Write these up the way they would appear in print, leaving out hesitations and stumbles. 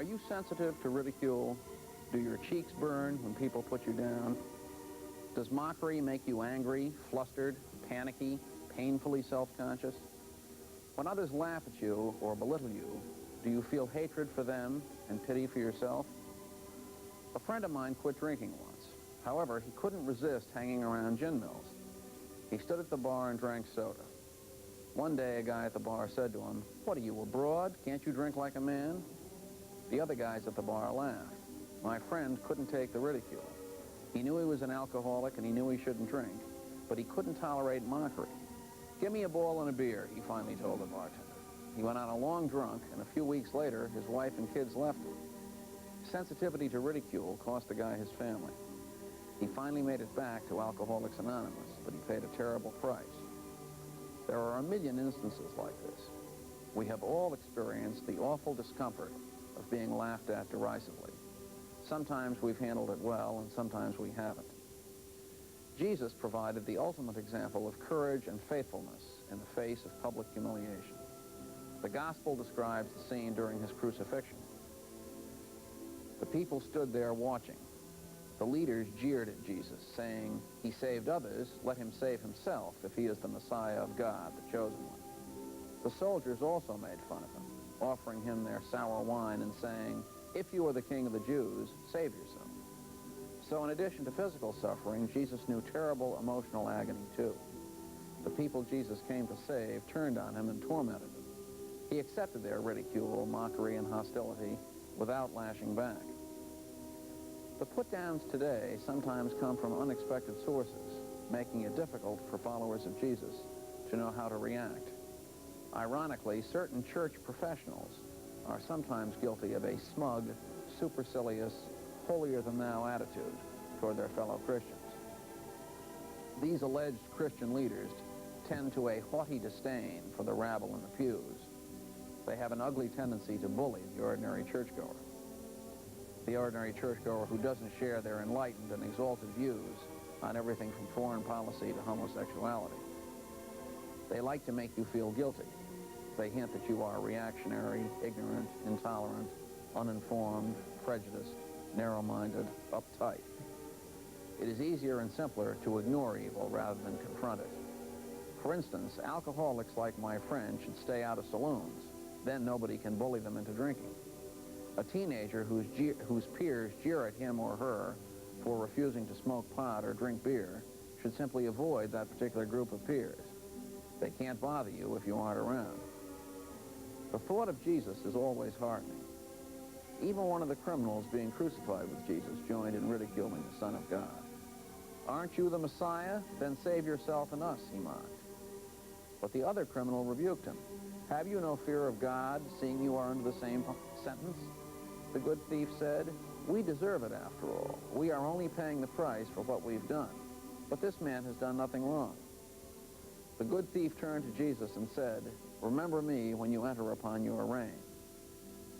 Are you sensitive to ridicule? Do your cheeks burn when people put you down? Does mockery make you angry, flustered, panicky, painfully self-conscious? When others laugh at you or belittle you, do you feel hatred for them and pity for yourself? A friend of mine quit drinking once. However, he couldn't resist hanging around gin mills. He stood at the bar and drank soda. One day, a guy at the bar said to him, "What are you, a broad? Can't you drink like a man?" The other guys at the bar laughed. My friend couldn't take the ridicule. He knew he was an alcoholic and he knew he shouldn't drink, but he couldn't tolerate mockery. "Give me a ball and a beer," he finally told the bartender. He went on a long drunk, and a few weeks later, his wife and kids left him. Sensitivity to ridicule cost the guy his family. He finally made it back to Alcoholics Anonymous, but he paid a terrible price. There are a million instances like this. We have all experienced the awful discomfort of being laughed at derisively. Sometimes we've handled it well, and sometimes we haven't. Jesus provided the ultimate example of courage and faithfulness in the face of public humiliation. The gospel describes the scene during his crucifixion. The people stood there watching. The leaders jeered at Jesus, saying, "He saved others, let him save himself if he is the Messiah of God, the chosen one." The soldiers also made fun of him, offering him their sour wine and saying, "If you are the king of the Jews, save yourself." So in addition to physical suffering, Jesus knew terrible emotional agony too. The people Jesus came to save turned on him and tormented him. He accepted their ridicule, mockery, and hostility without lashing back. The put-downs today sometimes come from unexpected sources, making it difficult for followers of Jesus to know how to react. Ironically, certain church professionals are sometimes guilty of a smug, supercilious, holier-than-thou attitude toward their fellow Christians. These alleged Christian leaders tend to a haughty disdain for the rabble in the pews. They have an ugly tendency to bully the ordinary churchgoer. The ordinary churchgoer who doesn't share their enlightened and exalted views on everything from foreign policy to homosexuality. They like to make you feel guilty. They hint that you are reactionary, ignorant, intolerant, uninformed, prejudiced, narrow-minded, uptight. It is easier and simpler to ignore evil rather than confront it. For instance, alcoholics like my friend should stay out of saloons. Then nobody can bully them into drinking. A teenager whose peers jeer at him or her for refusing to smoke pot or drink beer should simply avoid that particular group of peers. They can't bother you if you aren't around. The thought of Jesus is always heartening. Even one of the criminals being crucified with Jesus joined in ridiculing the Son of God. "Aren't you the Messiah? Then save yourself and us," he mocked. But the other criminal rebuked him. "Have you no fear of God, seeing you are under the same sentence?" The good thief said, "We deserve it after all. We are only paying the price for what we've done. But this man has done nothing wrong." The good thief turned to Jesus and said, "Remember me when you enter upon your reign."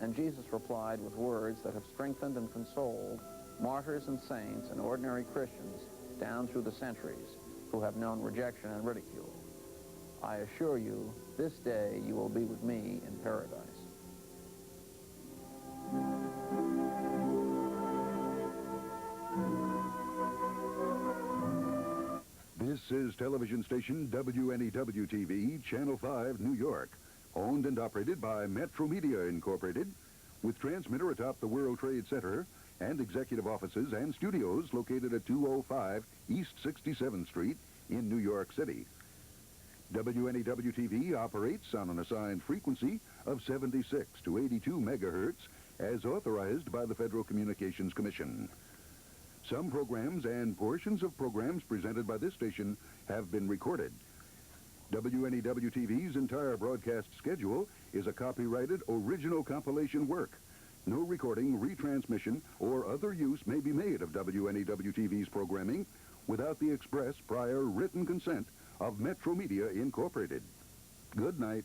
And Jesus replied with words that have strengthened and consoled martyrs and saints and ordinary Christians down through the centuries who have known rejection and ridicule. "I assure you, this day you will be with me in paradise." This is television station WNEW-TV, Channel 5, New York, owned and operated by Metro Media Incorporated, with transmitter atop the World Trade Center and executive offices and studios located at 205 East 67th Street in New York City. WNEW-TV operates on an assigned frequency of 76 to 82 megahertz as authorized by the Federal Communications Commission. Some programs and portions of programs presented by this station have been recorded. WNEW-TV's entire broadcast schedule is a copyrighted original compilation work. No recording, retransmission, or other use may be made of WNEW-TV's programming without the express prior written consent of Metro Media Incorporated. Good night.